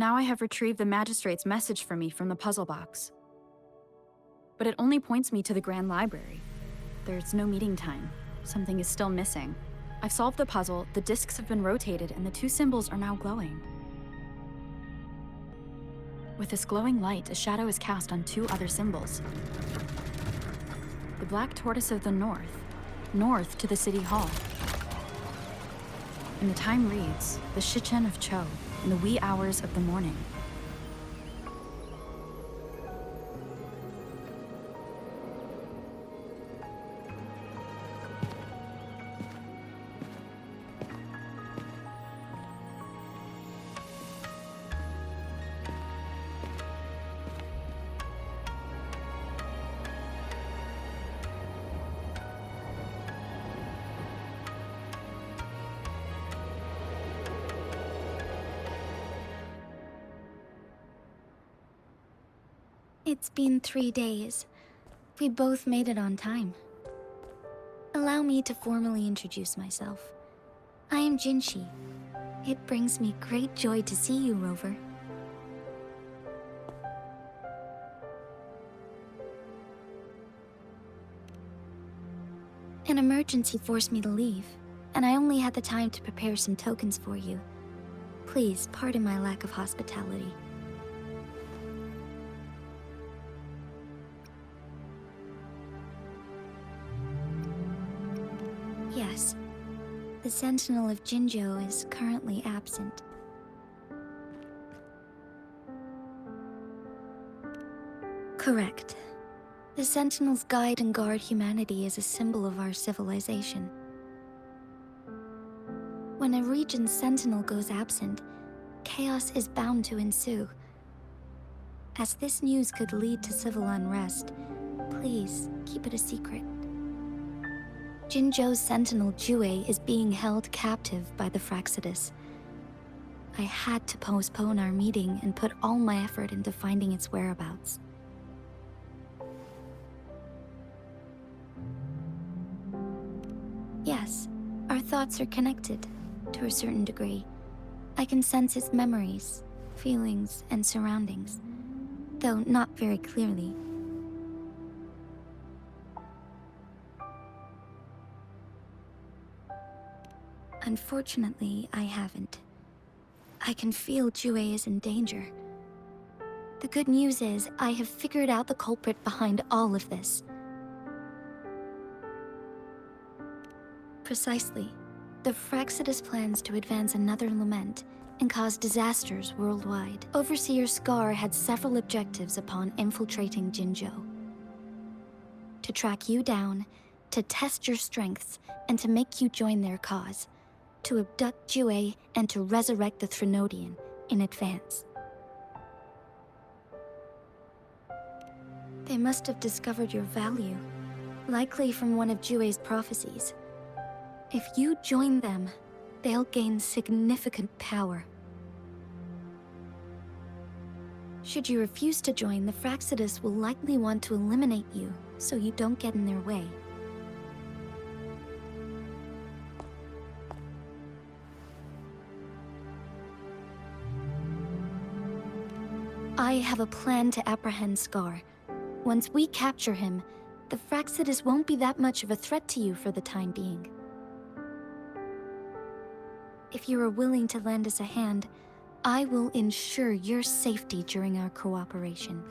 Now I have retrieved the magistrate's message for me from the puzzle box. But it only points me to the Grand Library. There's no meeting time. Something is still missing. I've solved the puzzle, the discs have been rotated, and the two symbols are now glowing. With this glowing light, a shadow is cast on two other symbols. The black tortoise of the north to the city hall. And the time reads, the Shichen of Cho, in the wee hours of the morning. It's been 3 days. We both made it on time. Allow me to formally introduce myself. I am Jinshi. It brings me great joy to see you, Rover. An emergency forced me to leave, and I only had the time to prepare some tokens for you. Please pardon my lack of hospitality. Yes, the Sentinel of Jinzhou is currently absent. Correct. The Sentinels guide and guard humanity as a symbol of our civilization. When a region's Sentinel goes absent, chaos is bound to ensue. As this news could lead to civil unrest, please keep it a secret. Jinzhou's Sentinel Jue is being held captive by the Fraxidus. I had to postpone our meeting and put all my effort into finding its whereabouts. Yes, our thoughts are connected, to a certain degree. I can sense its memories, feelings, and surroundings, though not very clearly. Unfortunately, I haven't. I can feel Jue is in danger. The good news is, I have figured out the culprit behind all of this. Precisely. The Fraxidus plans to advance another lament and cause disasters worldwide. Overseer Scar had several objectives upon infiltrating Jinzhou. To track you down, to test your strengths, and to make you join their cause. To abduct Jue and to resurrect the Threnodian in advance. They must have discovered your value, likely from one of Jue's prophecies. If you join them, they'll gain significant power. Should you refuse to join, the Fraxidus will likely want to eliminate you, so you don't get in their way. I have a plan to apprehend Scar. Once we capture him, the Fraxidus won't be that much of a threat to you for the time being. If you are willing to lend us a hand, I will ensure your safety during our cooperation.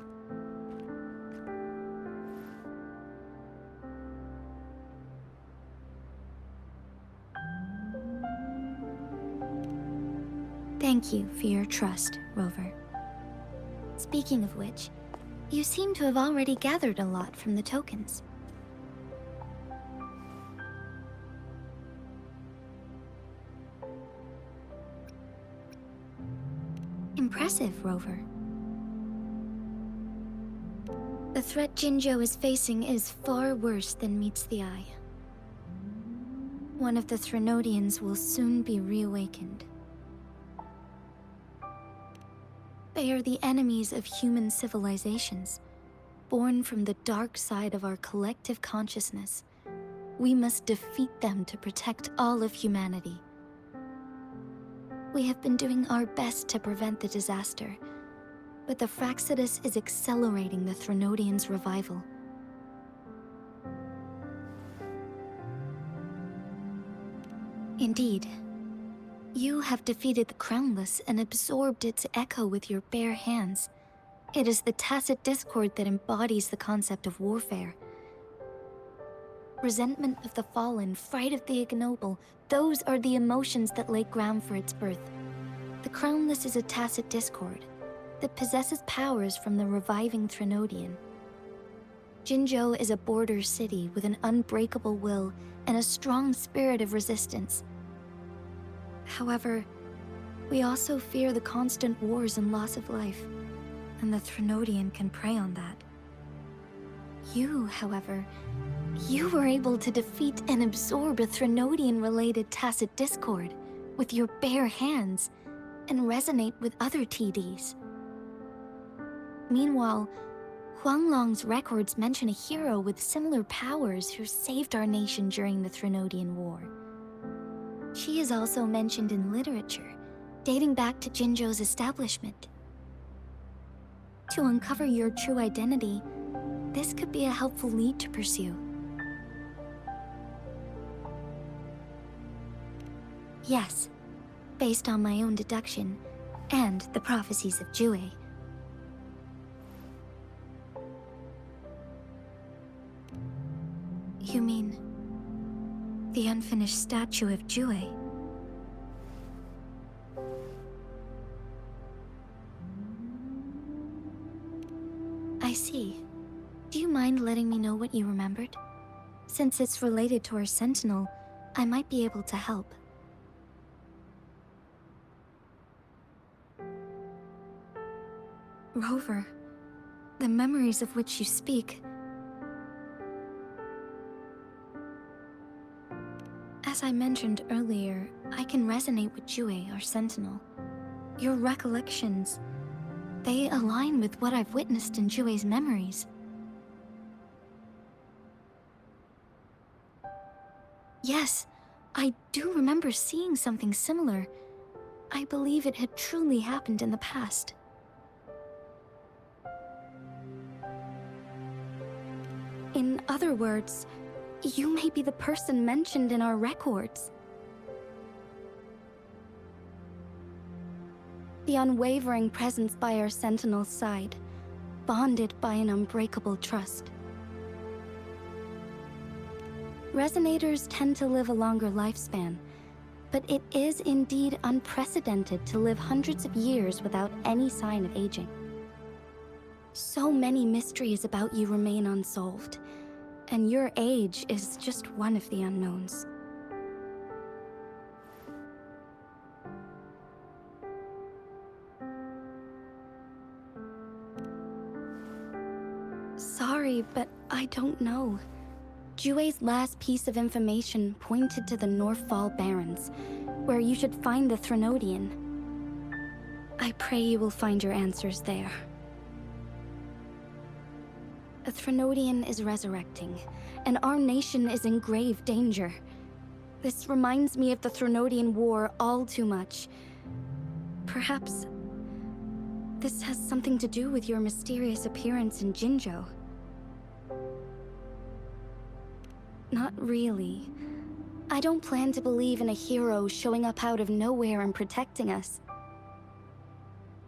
Thank you for your trust, Rover. Speaking of which, you seem to have already gathered a lot from the tokens. Impressive, Rover. The threat Jinzhou is facing is far worse than meets the eye. One of the Threnodians will soon be reawakened. They are the enemies of human civilizations, born from the dark side of our collective consciousness. We must defeat them to protect all of humanity. We have been doing our best to prevent the disaster, but the Fractsidus is accelerating the Threnodians' revival. Indeed, you have defeated the Crownless and absorbed its echo with your bare hands. It is the tacit discord that embodies the concept of warfare. Resentment of the fallen, fright of the ignoble, those are the emotions that lay ground for its birth. The Crownless is a tacit discord that possesses powers from the reviving Threnodian. Jinzhou is a border city with an unbreakable will and a strong spirit of resistance. However, we also fear the constant wars and loss of life, and the Threnodian can prey on that. You, however, you were able to defeat and absorb a Threnodian-related tacit discord with your bare hands and resonate with other TDs. Meanwhile, Huanglong's records mention a hero with similar powers who saved our nation during the Threnodian War. She is also mentioned in literature, dating back to Jinzhou's establishment. To uncover your true identity, this could be a helpful lead to pursue. Yes, based on my own deduction, and the prophecies of Jue. You mean the unfinished statue of Jue? I see. Do you mind letting me know what you remembered? Since it's related to our sentinel, I might be able to help. Rover, the memories of which you speak. As I mentioned earlier, I can resonate with Jue, our sentinel. Your recollections, they align with what I've witnessed in Jue's memories. Yes, I do remember seeing something similar. I believe it had truly happened in the past. In other words, you may be the person mentioned in our records. The unwavering presence by our sentinel's side, bonded by an unbreakable trust. Resonators tend to live a longer lifespan, but it is indeed unprecedented to live hundreds of years without any sign of aging. So many mysteries about you remain unsolved, and your age is just one of the unknowns. Sorry, but I don't know. Jue's last piece of information pointed to the Northfall Barrens, where you should find the Threnodian. I pray you will find your answers there. A Threnodian is resurrecting, and our nation is in grave danger. This reminds me of the Threnodian War all too much. Perhaps this has something to do with your mysterious appearance in Jinzhou. Not really. I don't plan to believe in a hero showing up out of nowhere and protecting us.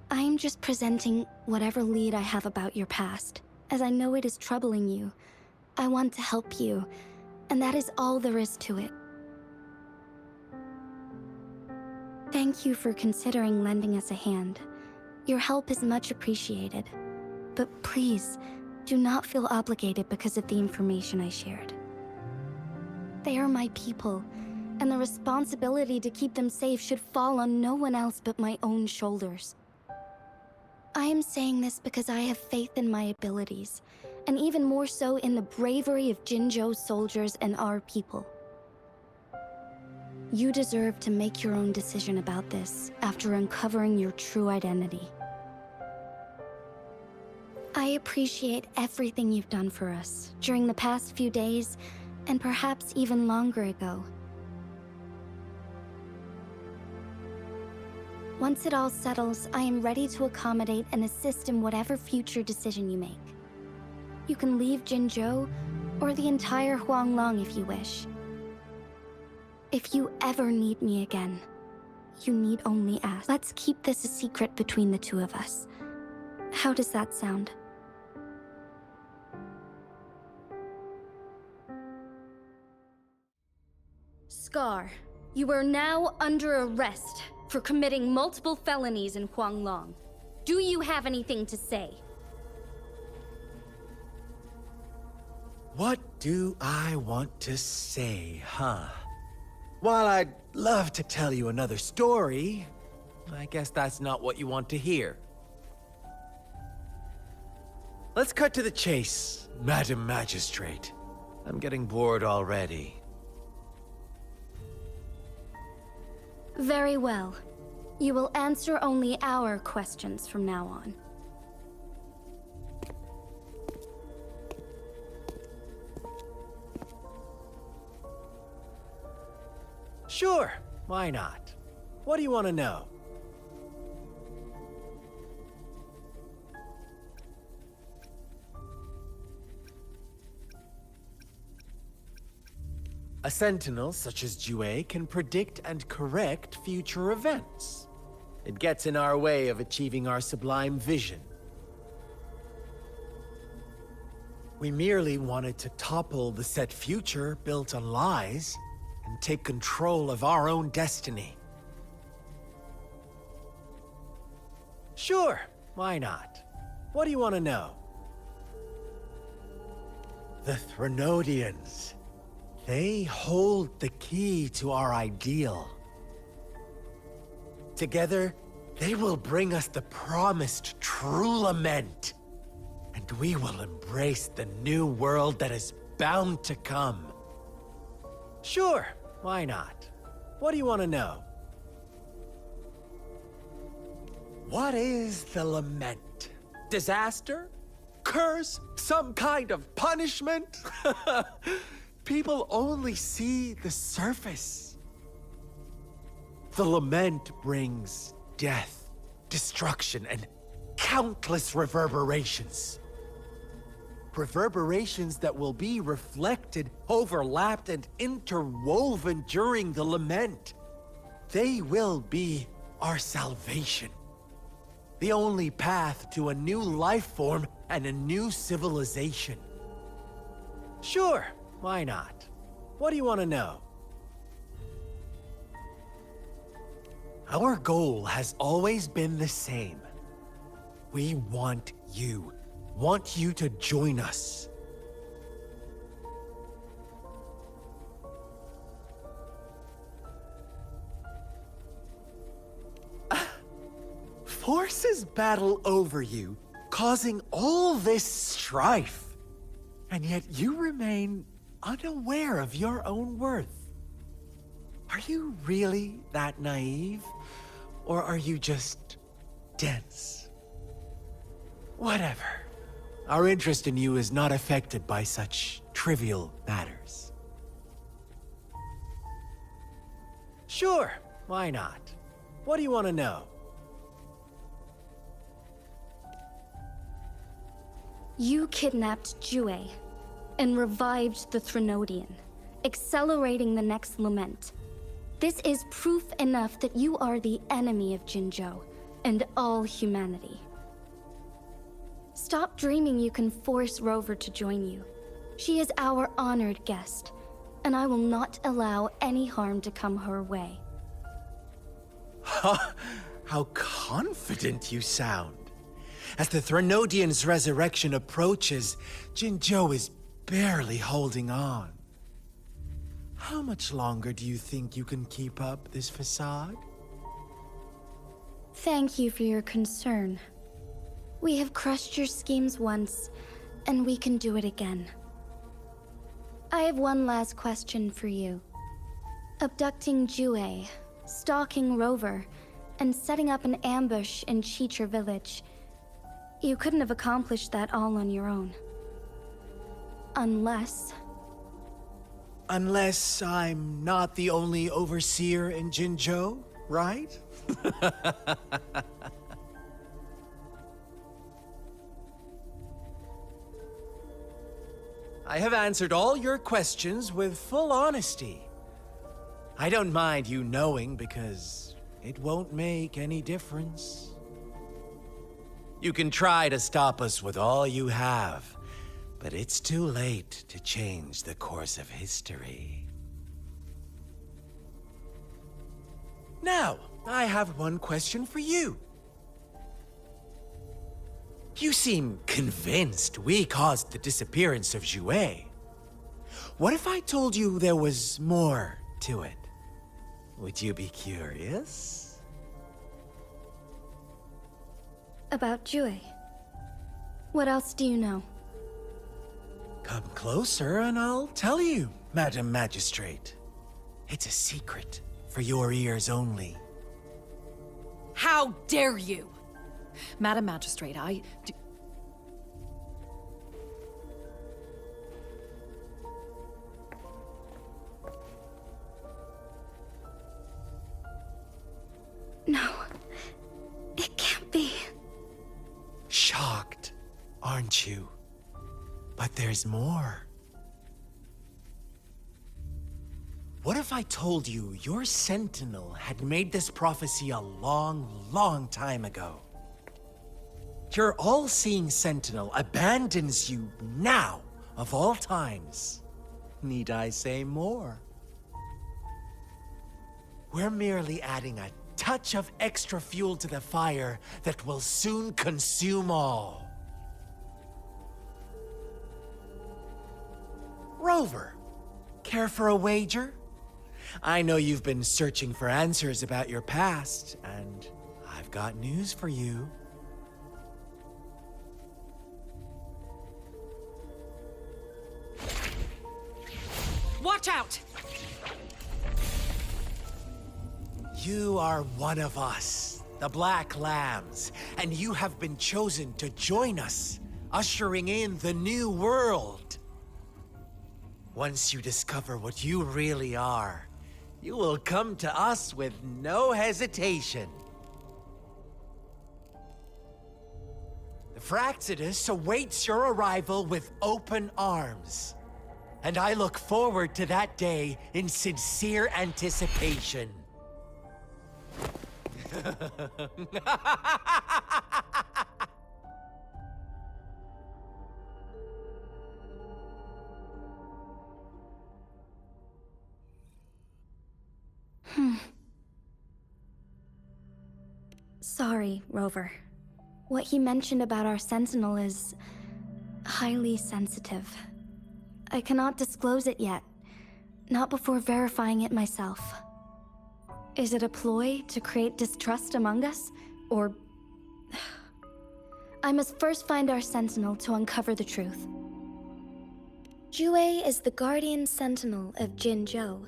I am just presenting whatever lead I have about your past, as I know it is troubling you. I want to help you, and that is all there is to it. Thank you for considering lending us a hand. Your help is much appreciated. But please, do not feel obligated because of the information I shared. They are my people, and the responsibility to keep them safe should fall on no one else but my own shoulders. I am saying this because I have faith in my abilities, and even more so in the bravery of Jinzhou's soldiers and our people. You deserve to make your own decision about this after uncovering your true identity. I appreciate everything you've done for us during the past few days, and perhaps even longer ago. Once it all settles, I am ready to accommodate and assist in whatever future decision you make. You can leave Jinzhou, or the entire Huanglong if you wish. If you ever need me again, you need only ask. Let's keep this a secret between the two of us. How does that sound? Scar, you are now under arrest for committing multiple felonies in Huanglong. Do you have anything to say? What do I want to say, huh? While I'd love to tell you another story, I guess that's not what you want to hear. Let's cut to the chase, Madam Magistrate. I'm getting bored already. Very well. You will answer only our questions from now on. Sure, why not? What do you want to know? A sentinel such as Jue can predict and correct future events. It gets in our way of achieving our sublime vision. We merely wanted to topple the set future built on lies and take control of our own destiny. Sure, why not? What do you want to know? The Threnodians. They hold the key to our ideal. Together, they will bring us the promised true lament. And we will embrace the new world that is bound to come. Sure, why not? What do you want to know? What is the lament? Disaster? Curse? Some kind of punishment? People only see the surface. The lament brings death, destruction, and countless reverberations. Reverberations that will be reflected, overlapped, and interwoven during the lament. They will be our salvation. The only path to a new life form and a new civilization. Sure, why not? What do you want to know? Our goal has always been the same. We want you to join us. Forces battle over you, causing all this strife. And yet you remain unaware of your own worth. Are you really that naive? Or are you just dense? Whatever. Our interest in you is not affected by such trivial matters. Sure, why not? What do you want to know? You kidnapped Jue and revived the Threnodian, accelerating the next lament. This is proof enough that you are the enemy of Jinzhou and all humanity. Stop dreaming you can force Rover to join you. She is our honored guest, and I will not allow any harm to come her way. How confident you sound. As the Threnodian's resurrection approaches, Jinzhou is barely holding on. How much longer do you think you can keep up this facade? Thank you for your concern. We have crushed your schemes once, and we can do it again. I have one last question for you. Abducting Jue, stalking Rover, and setting up an ambush in Chicha village. You couldn't have accomplished that all on your own. Unless Unless I'm not the only overseer in Jinzhou, right? I have answered all your questions with full honesty. I don't mind you knowing because it won't make any difference. You can try to stop us with all you have, but it's too late to change the course of history. Now, I have one question for you. You seem convinced we caused the disappearance of Jouet. What if I told you there was more to it? Would you be curious? About Jouet. What else do you know? Come closer and I'll tell you, Madam Magistrate. It's a secret for your ears only. How dare you! Madam Magistrate, No. It can't be. Shocked, aren't you? But there's more. What if I told you your sentinel had made this prophecy a long, long time ago? Your all-seeing sentinel abandons you now, of all times. Need I say more? We're merely adding a touch of extra fuel to the fire that will soon consume all. Rover, care for a wager? I know you've been searching for answers about your past, and I've got news for you. Watch out! You are one of us, the Black Lambs, and you have been chosen to join us, ushering in the new world. Once you discover what you really are, you will come to us with no hesitation. The Fraxidus awaits your arrival with open arms, and I look forward to that day in sincere anticipation. Sorry, Rover. What he mentioned about our sentinel is highly sensitive. I cannot disclose it yet, not before verifying it myself. Is it a ploy to create distrust among us, or... I must first find our sentinel to uncover the truth. Jouet is the guardian sentinel of Jinzhou.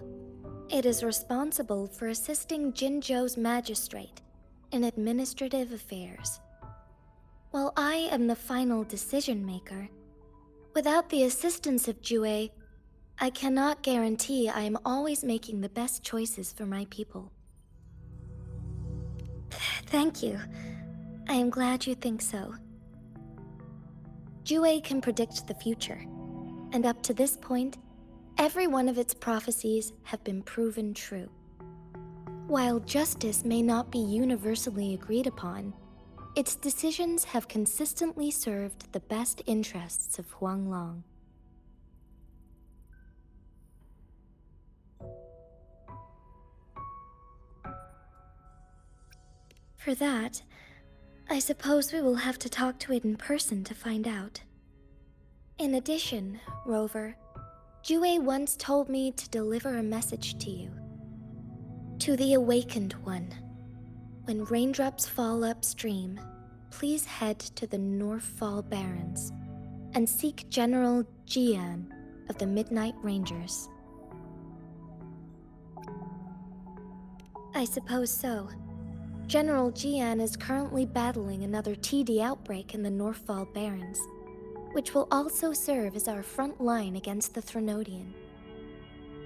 It is responsible for assisting Jinzhou's magistrate in administrative affairs. While I am the final decision maker, without the assistance of Jouet, I cannot guarantee I am always making the best choices for my people. Thank you. I am glad you think so. Jouet can predict the future, and up to this point, every one of its prophecies have been proven true. While justice may not be universally agreed upon, its decisions have consistently served the best interests of Huanglong. For that, I suppose we will have to talk to it in person to find out. In addition, Rover, Jouet once told me to deliver a message to you. To the Awakened One. When raindrops fall upstream, please head to the Northfall Barrens and seek General Jian of the Midnight Rangers. I suppose so. General Jian is currently battling another TD outbreak in the Northfall Barrens, which will also serve as our front line against the Threnodian.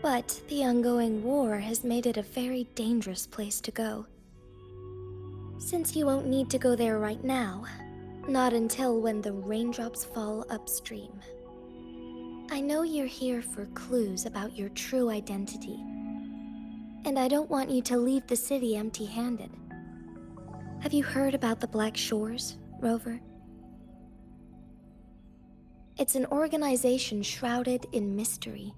But the ongoing war has made it a very dangerous place to go. Since you won't need to go there right now, not until when the raindrops fall upstream. I know you're here for clues about your true identity, and I don't want you to leave the city empty-handed. Have you heard about the Black Shores, Rover? It's an organization shrouded in mystery,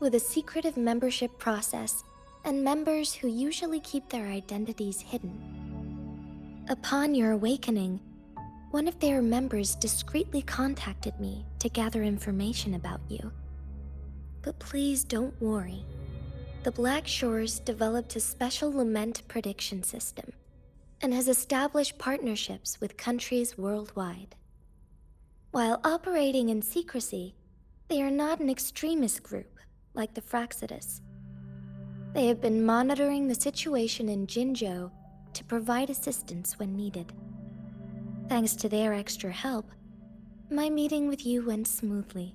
with a secretive membership process and members who usually keep their identities hidden. Upon your awakening, one of their members discreetly contacted me to gather information about you. But please don't worry. The Black Shores developed a special lament prediction system and has established partnerships with countries worldwide. While operating in secrecy, they are not an extremist group like the Fraxidus. They have been monitoring the situation in Jinzhou to provide assistance when needed. Thanks to their extra help, my meeting with you went smoothly.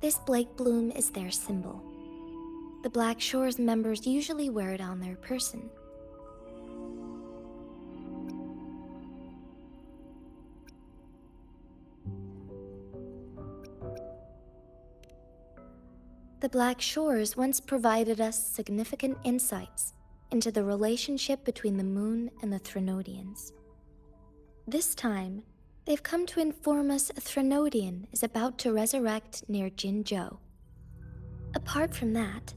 This Blake Bloom is their symbol. The Black Shores members usually wear it on their person. The Black Shores once provided us significant insights into the relationship between the moon and the Threnodians. This time, they've come to inform us a Threnodian is about to resurrect near Jinzhou. Apart from that,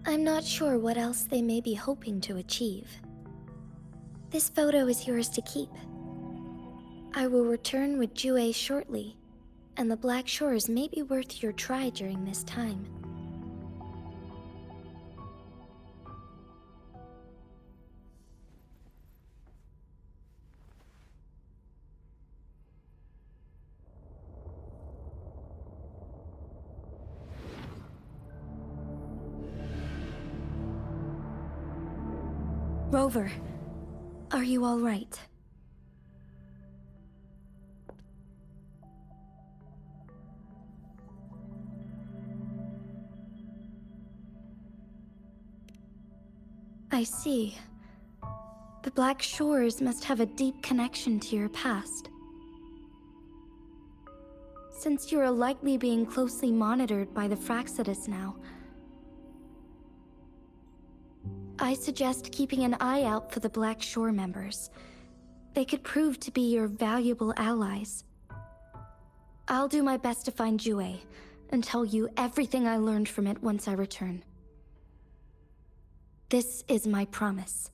I'm not sure what else they may be hoping to achieve. This photo is yours to keep. I will return with Jue shortly, and the Black Shores may be worth your try during this time. Rover, are you all right? I see. The Black Shores must have a deep connection to your past. Since you are likely being closely monitored by the Fraxidus now, I suggest keeping an eye out for the Black Shore members. They could prove to be your valuable allies. I'll do my best to find Jue and tell you everything I learned from it once I return. This is my promise.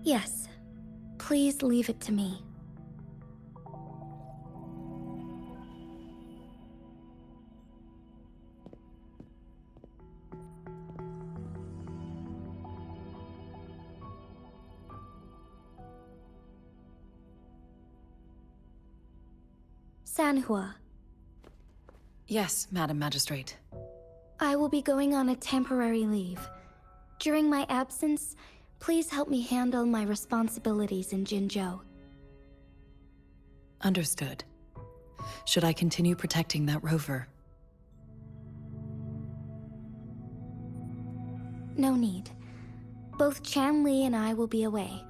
Yes, please leave it to me. Sanhua, Yes, Madam Magistrate. I will be going on a temporary leave. During my absence, please help me handle my responsibilities in Jinzhou. Understood. Should I continue protecting that rover? No need. Both Chanli and I will be away,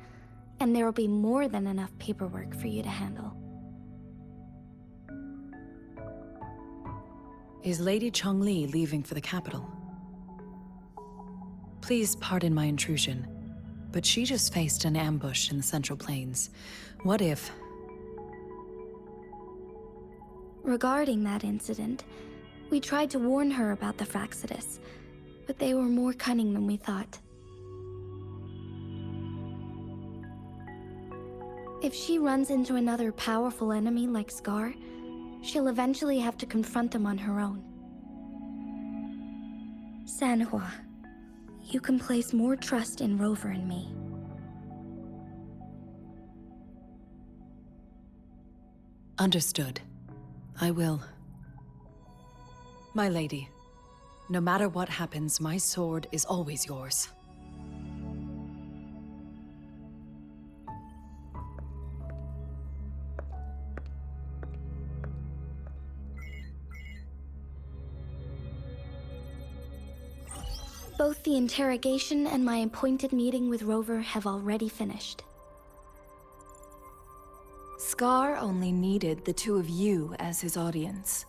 and there will be more than enough paperwork for you to handle. Is Lady Chongli leaving for the capital? Please pardon my intrusion, but she just faced an ambush in the Central Plains. What if... Regarding that incident, we tried to warn her about the Fraxidus, but they were more cunning than we thought. If she runs into another powerful enemy like Scar, she'll eventually have to confront him on her own. Sanhua, you can place more trust in Rover and me. Understood. I will. My lady, no matter what happens, my sword is always yours. Both the interrogation and my appointed meeting with Rover have already finished. Scar only needed the two of you as his audience.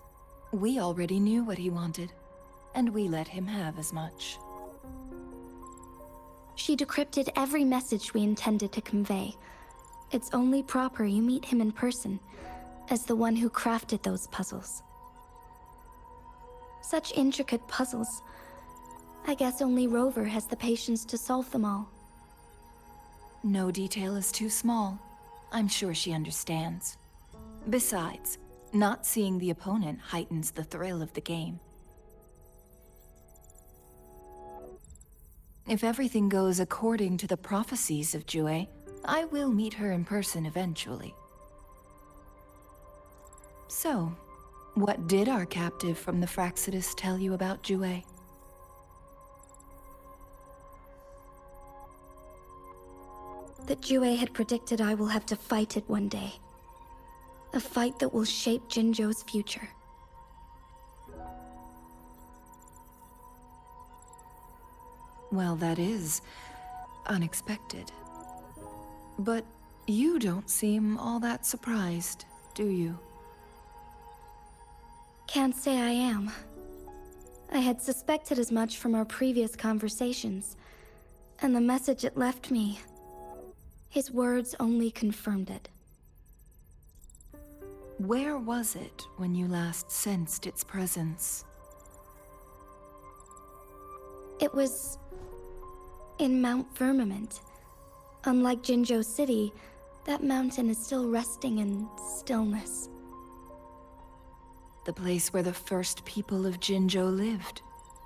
We already knew what he wanted, and we let him have as much. She decrypted every message we intended to convey. It's only proper you meet him in person, as the one who crafted those puzzles. Such intricate puzzles. I guess only Rover has the patience to solve them all. No detail is too small. I'm sure she understands. Besides, not seeing the opponent heightens the thrill of the game. If everything goes according to the prophecies of Jue, I will meet her in person eventually. So, what did our captive from the Fraxidus tell you about Jue? That Jue had predicted I will have to fight it one day. A fight that will shape Jinzhou's future. Well, that is unexpected. But you don't seem all that surprised, do you? Can't say I am. I had suspected as much from our previous conversations, and the message it left me, his words only confirmed it. Where was it when you last sensed its presence? It was in Mount Firmament. Unlike Jinzhou City, that mountain is still resting in stillness. The place where the first people of Jinzhou lived,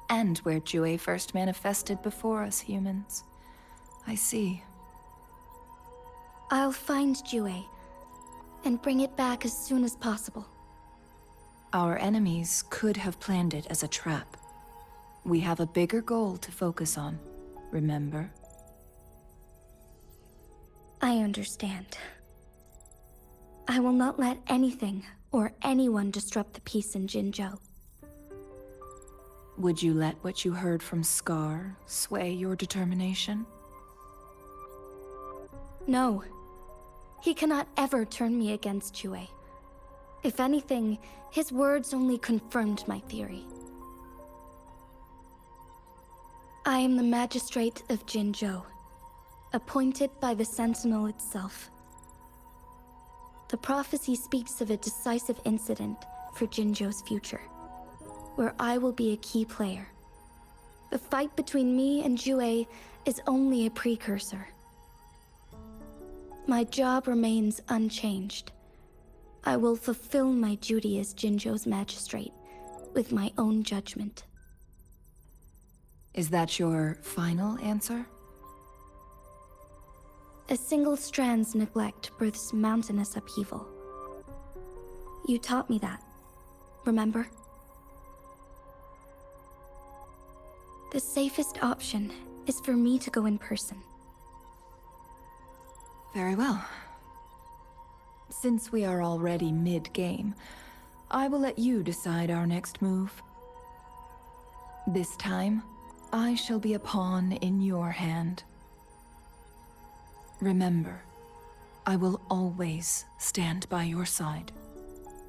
and where Jue first manifested before us humans. I see. I'll find Jue, and bring it back as soon as possible. Our enemies could have planned it as a trap. We have a bigger goal to focus on, remember? I understand. I will not let anything or anyone disrupt the peace in Jinzhou. Would you let what you heard from Scar sway your determination? No. He cannot ever turn me against Jue. If anything, his words only confirmed my theory. I am the magistrate of Jinzhou, appointed by the Sentinel itself. The prophecy speaks of a decisive incident for Jinzhou's future, where I will be a key player. The fight between me and Jue is only a precursor. My job remains unchanged. I will fulfill my duty as Jinzhou's magistrate with my own judgment. Is that your final answer? A single strand's neglect births mountainous upheaval. You taught me that, remember? The safest option is for me to go in person. Very well. Since we are already mid-game, I will let you decide our next move. This time, I shall be a pawn in your hand. Remember, I will always stand by your side,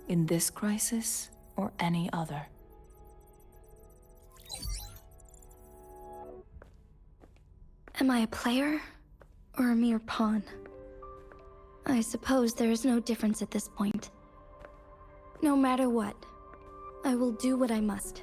in this crisis or any other. Am I a player or a mere pawn? I suppose there is no difference at this point. No matter what, I will do what I must.